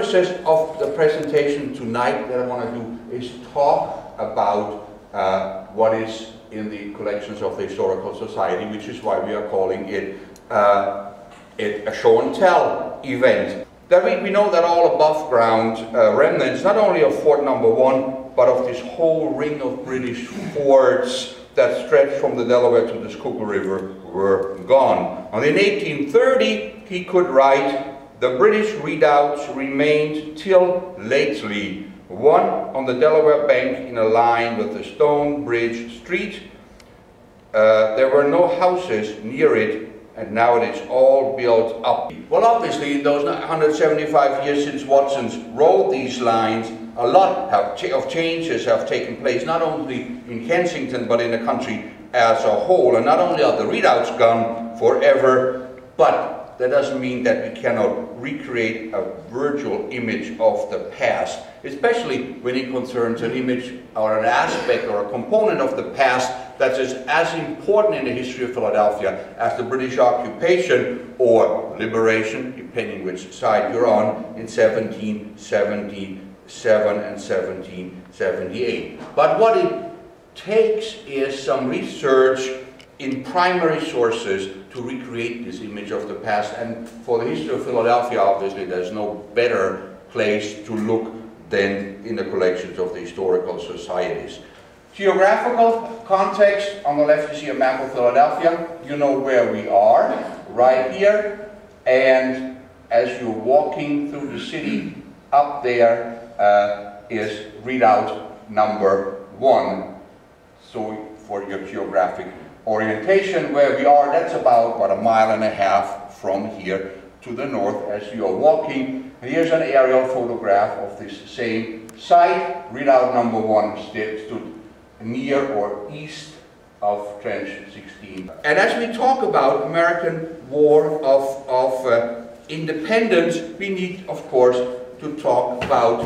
purposes of the presentation tonight that I want to do is talk about what is in the collections of the Historical Society, which is why we are calling it a show and tell event. That we know that all above ground remnants, not only of Fort Number 1, but of this whole ring of British forts that stretched from the Delaware to the Schuylkill River were gone. And in 1830, he could write, "The British redoubts remained till lately, one on the Delaware bank in a line with the Stone Bridge Street. There were no houses near it, and now it is all built up." Well, obviously, in those 175 years since Watson's wrote these lines, a lot of changes have taken place, not only in Kensington, but in the country as a whole. And not only are the redoubts gone forever, but that doesn't mean that we cannot recreate a virtual image of the past, especially when it concerns an image or an aspect or a component of the past that is as important in the history of Philadelphia as the British occupation or liberation, depending which side you're on, in 1777 and 1778. But what it takes is some research in primary sources to recreate this image of the past. And for the history of Philadelphia, obviously, there's no better place to look than in the collections of the historical societies. Geographical context: on the left you see a map of Philadelphia. You know where we are, right here. And as you're walking through the city, up there is Redoubt number 1. So for your geographic orientation, where we are, that's about, what, a mile and a half from here to the north as you are walking. And here's an aerial photograph of this same site. Redoubt number 1 stood near or east of Trench 16. And as we talk about American War of Independence, we need, of course, to talk about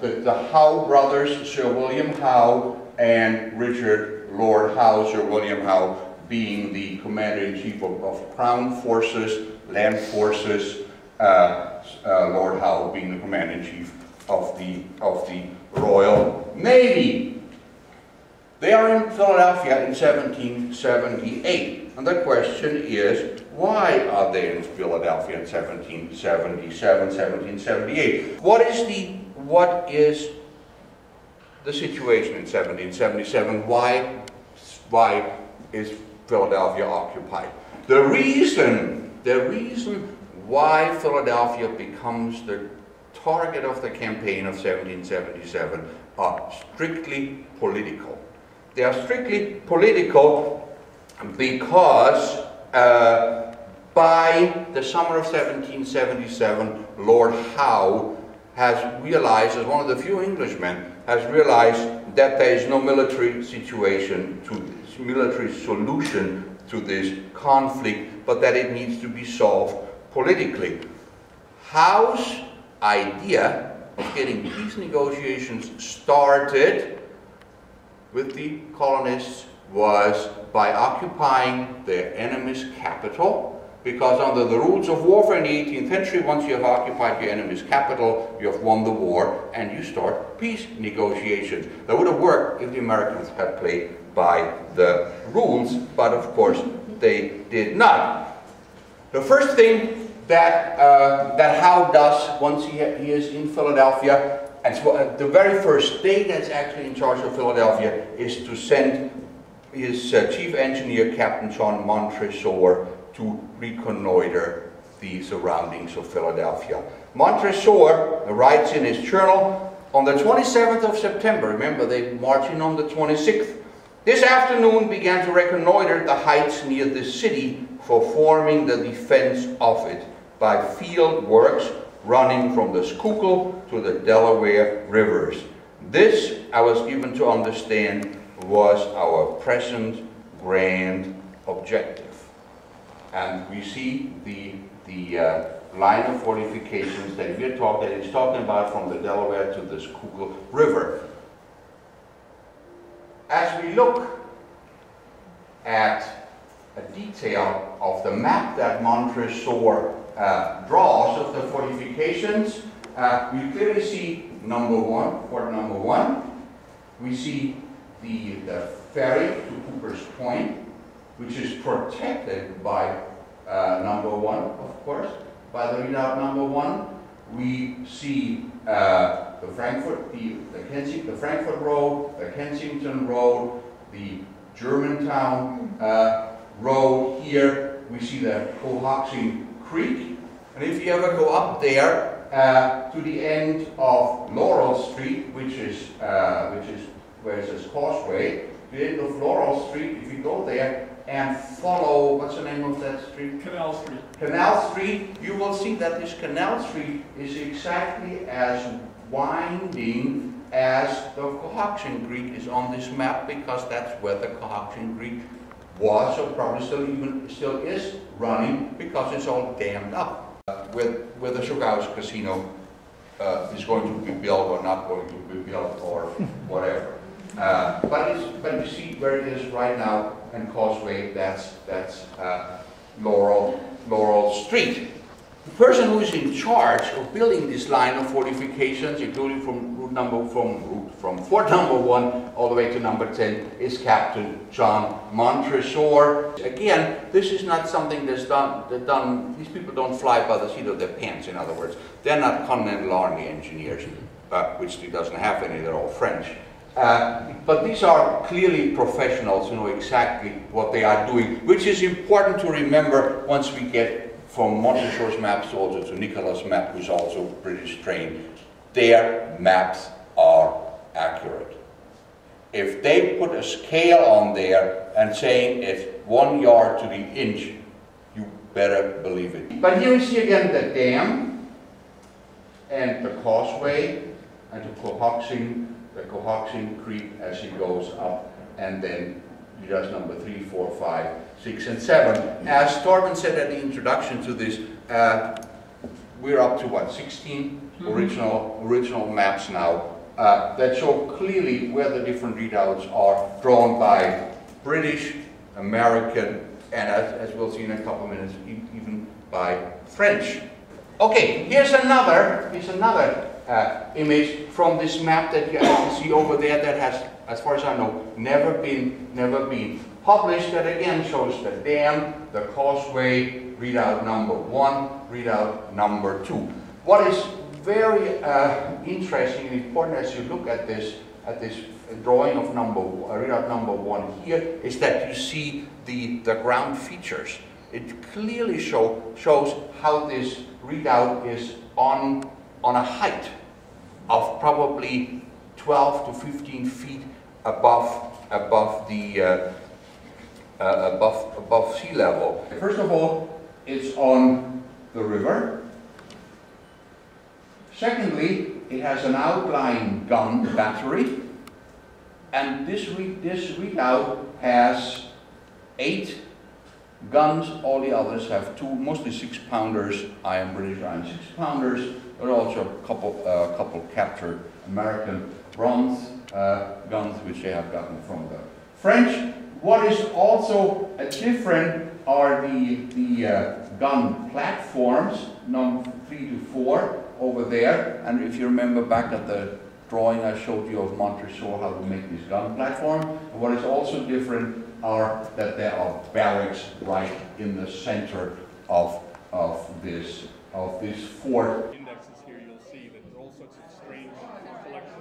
the Howe brothers, Sir William Howe and Richard Lord Howe. Sir William Howe being the Commander-in-Chief of Crown Forces, Land Forces, Lord Howe being the Commander-in-Chief of the Royal Navy. They are in Philadelphia in 1778, and the question is, why are they in Philadelphia in 1777, 1778? What is the situation in 1777? Why is Philadelphia occupied? The reason why Philadelphia becomes the target of the campaign of 1777 are strictly political. They are strictly political because by the summer of 1777, Lord Howe has realized, as one of the few Englishmen, has realized that there is no military solution to this conflict, but that it needs to be solved politically. Howe's idea of getting peace negotiations started with the colonists was by occupying their enemy's capital, because under the rules of warfare in the 18th century, once you have occupied your enemy's capital, you have won the war and you start peace negotiations. That would have worked if the Americans had played by the rules, but of course they did not. The first thing that Howe does once he is in Philadelphia, and so the very first day that's actually in charge of Philadelphia, is to send his chief engineer, Captain John Montresor, to reconnoiter the surroundings of Philadelphia. Montresor writes in his journal, on the 27th of September, remember they march in on the 26th, this afternoon began to reconnoiter the heights near the city for forming the defense of it by field works running from the Schuylkill to the Delaware rivers. This, I was given to understand, was our present grand objective. And we see the line of fortifications that he's talking about from the Delaware to the Schuylkill River. As we look at a detail of the map that Montresor draws of the fortifications, We clearly see number one, port number one. We see the ferry to Cooper's Point, which is protected by number one, of course, by the Redoubt number one. We see the Frankfurt Road, the Kensington Road, the Germantown Road here. We see the Cohoxing Creek. And if you ever go up there to the end of Laurel Street, which is where it says Causeway, the end of Laurel Street, if you go there and follow, what's the name of that street? Canal Street. Canal Street, you will see that this Canal Street is exactly as winding as the Cohoxing Creek is on this map, because that's where the Cohoxing Creek was, or probably still is running, because it's all dammed up. Where the Sugar House Casino is going to be built or not going to be built or whatever. But you see where it is right now, and Causeway, that's Laurel Street. The person who is in charge of building this line of fortifications, including from Fort number 1 all the way to number 10, is Captain John Montresor. Again, this is not something that's done. These people don't fly by the seat of their pants. In other words, they're not Continental Army engineers, which he doesn't have any. They're all French. But these are clearly professionals who know exactly what they are doing, which is important to remember once we get from Montresor's maps also to Nicolas' map, who's also British trained. Their maps are accurate. If they put a scale on there and saying it's 1 yard to the inch, you better believe it. But here we see again the dam and the causeway and the Cohoxing Creek as he goes up, and then just number 3, 4, 5, 6, and 7. As Torben said at the introduction to this, we're up to what, 16 original maps now that show clearly where the different readouts are, drawn by British, American, and as we'll see in a couple of minutes, even by French. Okay, here's another image from this map that you can see over there that has, as far as I know, never been published. That again shows the dam, the causeway, Redoubt number 1, Redoubt number 2. What is very interesting and important as you look at this drawing of Redoubt number 1 here is that you see the ground features. It clearly shows how this redoubt is on a height of probably 12 to 15 feet above sea level. First of all, it's on the river. Secondly, it has an outlying gun battery, and this redoubt has 8 guns. All the others have 2, mostly 6-pounders. I am British, I am 6-pounders. There are also a couple captured American bronze guns, which they have gotten from the French. What is also different are the gun platforms, number 3 to 4 over there. And if you remember back at the drawing I showed you of Montresor, how to make this gun platform. And what is also different are that there are barracks right in the center of this fort. Indexes here, you'll see that there are all sorts of strange collections.